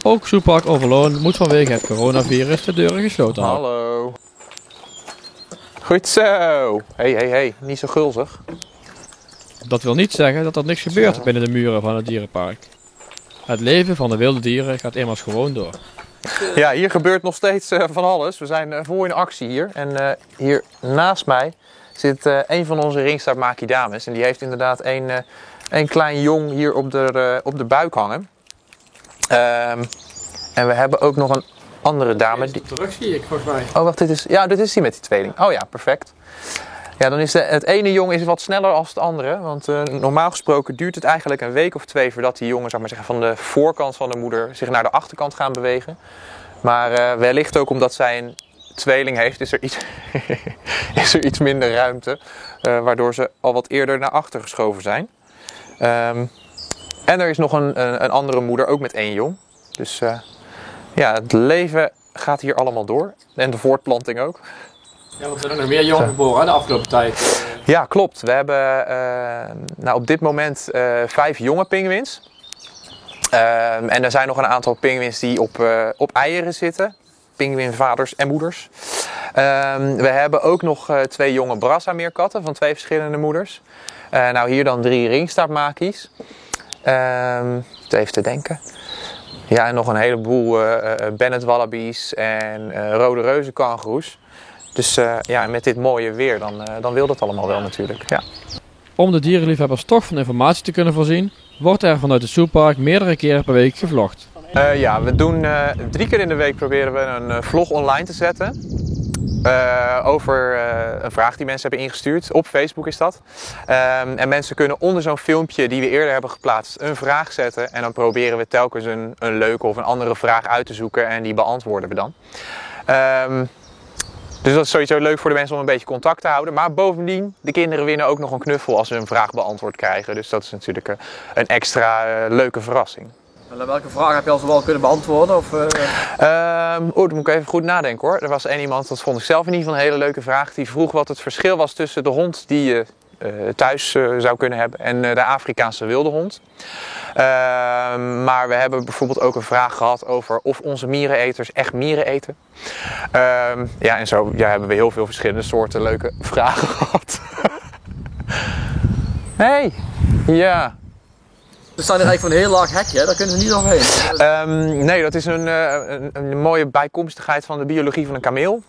Ook Zoepark Overloon moet vanwege het coronavirus de deuren gesloten houden. Hallo. Goed zo. Hey, niet zo gulzig. Dat wil niet zeggen dat er niks gebeurt binnen de muren van het dierenpark. Het leven van de wilde dieren gaat immers gewoon door. Ja, hier gebeurt nog steeds van alles. We zijn vol in actie hier. En hier naast mij zit een van onze ringstaart Makidames. En die heeft inderdaad een klein jong hier op de buik hangen. En we hebben ook nog een andere dame. Terug zie ik volgens mij. Oh, wacht, dit is die met die tweeling. Oh ja, perfect. Ja, dan is het ene jong is wat sneller dan het andere. Want normaal gesproken duurt het eigenlijk een week of 2 voordat die jongen, zeg maar zeggen, van de voorkant van de moeder zich naar de achterkant gaan bewegen. Maar wellicht ook omdat zij een tweeling heeft, is er iets minder ruimte. Waardoor ze al wat eerder naar achter geschoven zijn. En er is nog een andere moeder, ook met 1 jong. Dus ja, het leven gaat hier allemaal door. En de voortplanting ook. Ja, want er zijn nog meer jongen geboren hè, de afgelopen tijd. Ja, klopt. We hebben op dit moment 5 jonge pinguïns. En er zijn nog een aantal pinguïns die op eieren zitten. Pinguïnvaders en moeders. We hebben ook nog 2 jonge brassameerkatten van 2 verschillende moeders. Nou, hier dan 3 ringstaartmakies. Even te denken. Ja, en nog een heleboel Bennet wallabies en rode reuzenkangoeroes. Dus ja, met dit mooie weer, dan wil dat allemaal wel natuurlijk. Ja. Om de dierenliefhebbers toch van informatie te kunnen voorzien, wordt er vanuit het Zoepark meerdere keren per week gevlogd. Ja, we doen 3 keer in de week proberen we een vlog online te zetten. Over een vraag die mensen hebben ingestuurd. Op Facebook is dat. En mensen kunnen onder zo'n filmpje die we eerder hebben geplaatst een vraag zetten. En dan proberen we telkens een leuke of een andere vraag uit te zoeken en die beantwoorden we dan. Dus dat is sowieso leuk voor de mensen om een beetje contact te houden. Maar bovendien, de kinderen winnen ook nog een knuffel als ze een vraag beantwoord krijgen. Dus dat is natuurlijk een extra leuke verrassing. En welke vraag heb je al zo wel kunnen beantwoorden? Of, dan moet ik even goed nadenken hoor. Er was iemand, dat vond ik zelf in ieder geval een hele leuke vraag. Die vroeg wat het verschil was tussen de hond die je thuis zou kunnen hebben en de Afrikaanse wilde hond. Maar we hebben bijvoorbeeld ook een vraag gehad over of onze miereneters echt mieren eten. Ja, en zo hebben we heel veel verschillende soorten leuke vragen gehad. Hey, ja. We staan hier eigenlijk voor een heel laag hekje, daar kunnen ze niet overheen. Nee, dat is een mooie bijkomstigheid van de biologie van een kameel.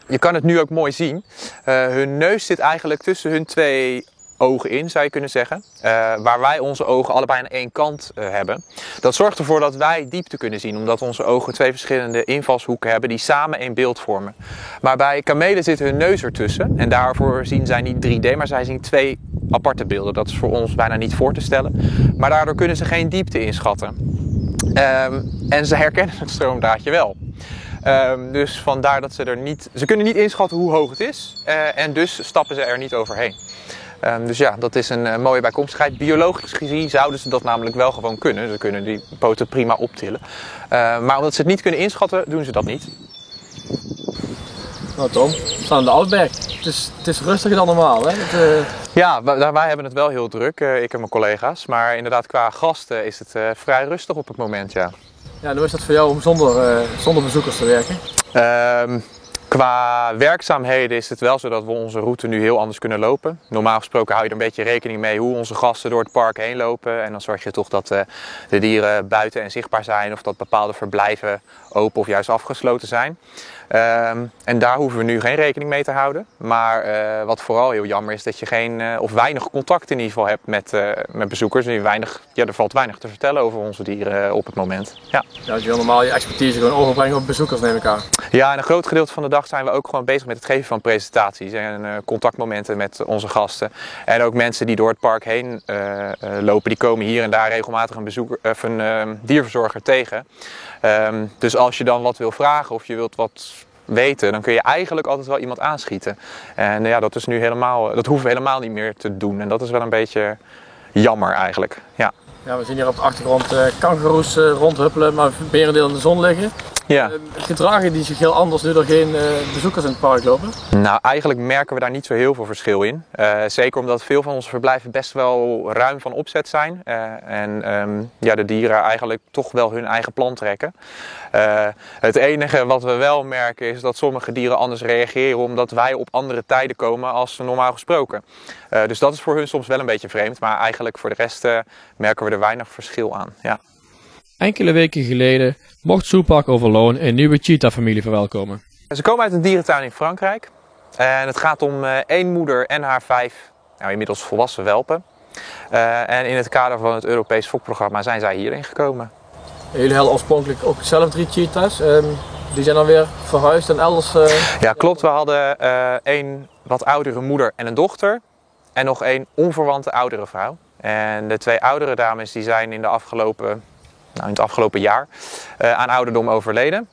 Je kan het nu ook mooi zien. Hun neus zit eigenlijk tussen hun 2 ogen in, zou je kunnen zeggen. Waar wij onze ogen allebei aan één kant hebben. Dat zorgt ervoor dat wij diepte kunnen zien. Omdat onze ogen 2 verschillende invalshoeken hebben die samen één beeld vormen. Maar bij kamelen zit hun neus ertussen. En daarvoor zien zij niet 3D, maar zij zien 2 aparte beelden. Dat is voor ons bijna niet voor te stellen. Maar daardoor kunnen ze geen diepte inschatten. En ze herkennen het stroomdraadje wel. Dus vandaar dat ze kunnen niet inschatten hoe hoog het is. En dus stappen ze er niet overheen. Dus ja, dat is een mooie bijkomstigheid. Biologisch gezien zouden ze dat namelijk wel gewoon kunnen. Ze kunnen die poten prima optillen. Maar omdat ze het niet kunnen inschatten, doen ze dat niet. Nou Tom, we staan aan de Oudberg. Het is rustiger dan normaal hè? Ja, wij hebben het wel heel druk, ik en mijn collega's. Maar inderdaad qua gasten is het vrij rustig op het moment, ja. Ja, hoe is dat voor jou om zonder bezoekers te werken? Qua werkzaamheden is het wel zo dat we onze route nu heel anders kunnen lopen. Normaal gesproken hou je er een beetje rekening mee hoe onze gasten door het park heen lopen. En dan zorg je toch dat de dieren buiten en zichtbaar zijn of dat bepaalde verblijven open of juist afgesloten zijn. En daar hoeven we nu geen rekening mee te houden. Maar wat vooral heel jammer is dat je geen of weinig contact in ieder geval hebt met bezoekers. En er valt weinig te vertellen over onze dieren op het moment. Ja. Ja, je wil normaal je expertise gewoon overbrengen op bezoekers, neem ik aan. Ja, en een groot gedeelte van de dag zijn we ook gewoon bezig met het geven van presentaties en contactmomenten met onze gasten. En ook mensen die door het park heen lopen, die komen hier en daar regelmatig een dierverzorger tegen. Dus als je dan wat wil vragen of je wilt wat weten, dan kun je eigenlijk altijd wel iemand aanschieten. En ja, dat hoeven we helemaal niet meer te doen. En dat is wel een beetje jammer eigenlijk. Ja. Ja, we zien hier op de achtergrond kangoeroes rondhuppelen, maar merendeel in de zon liggen. Ja. Gedragen die zich heel anders nu er geen bezoekers in het park lopen? Nou, eigenlijk merken we daar niet zo heel veel verschil in. Zeker omdat veel van onze verblijven best wel ruim van opzet zijn. De dieren eigenlijk toch wel hun eigen plan trekken. Het enige wat we wel merken is dat sommige dieren anders reageren omdat wij op andere tijden komen als normaal gesproken. Dus dat is voor hun soms wel een beetje vreemd, maar eigenlijk voor de rest merken we er weinig verschil aan. Ja. Enkele weken geleden mocht Zoopark Overloon een nieuwe cheetah-familie verwelkomen. Ze komen uit een dierentuin in Frankrijk. En het gaat om 1 moeder en haar 5 inmiddels volwassen welpen. En in het kader van het Europees fokprogramma zijn zij hierheen gekomen. Jullie hadden oorspronkelijk ook zelf 3 cheetahs. Die zijn dan weer verhuisd en elders... Ja, klopt. We hadden 1 wat oudere moeder en een dochter. En nog 1 onverwante oudere vrouw. En de 2 oudere dames die zijn in het afgelopen jaar aan ouderdom overleden.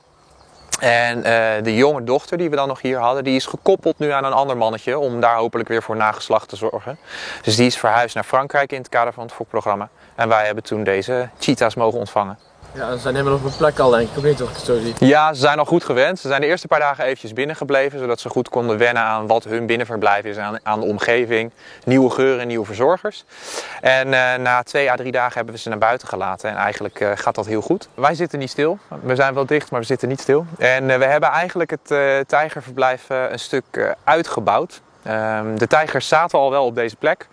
En de jonge dochter die we dan nog hier hadden, die is gekoppeld nu aan een ander mannetje om daar hopelijk weer voor nageslacht te zorgen. Dus die is verhuisd naar Frankrijk in het kader van het fokprogramma. En wij hebben toen deze cheetahs mogen ontvangen. Ja, ze zijn helemaal op hun plek al, denk ik, of niet, als ik het zo zie? Ja, ze zijn al goed gewend. Ze zijn de eerste paar dagen eventjes binnengebleven, zodat ze goed konden wennen aan wat hun binnenverblijf is, aan de omgeving, nieuwe geuren en nieuwe verzorgers. En na 2 à 3 dagen hebben we ze naar buiten gelaten en eigenlijk gaat dat heel goed. Wij zitten niet stil. We zijn wel dicht, maar we zitten niet stil. En we hebben eigenlijk het tijgerverblijf een stuk uitgebouwd. De tijgers zaten al wel op deze plek,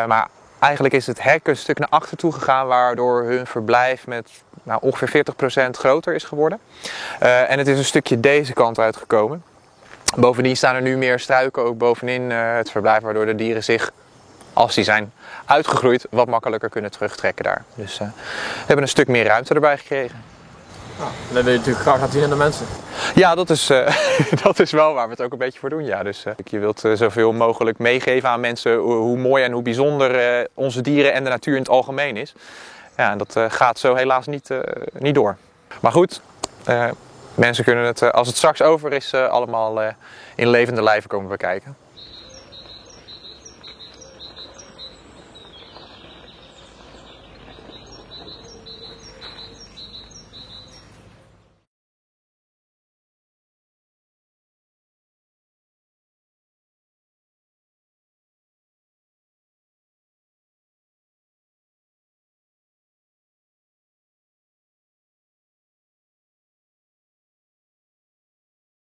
maar eigenlijk is het hek een stuk naar achter toe gegaan, waardoor hun verblijf met ongeveer 40% groter is geworden. En het is een stukje deze kant uitgekomen. Bovendien staan er nu meer struiken ook bovenin het verblijf, waardoor de dieren zich, als die zijn uitgegroeid, wat makkelijker kunnen terugtrekken daar. Dus we hebben een stuk meer ruimte erbij gekregen. En dat wil je natuurlijk graag laten zien aan de mensen. Ja, dat is wel waar we het ook een beetje voor doen. Ja. Dus je wilt zoveel mogelijk meegeven aan mensen hoe mooi en hoe bijzonder onze dieren en de natuur in het algemeen is. Ja, en dat gaat zo helaas niet door. Maar goed, mensen kunnen het, als het straks over is, allemaal in levende lijven komen bekijken.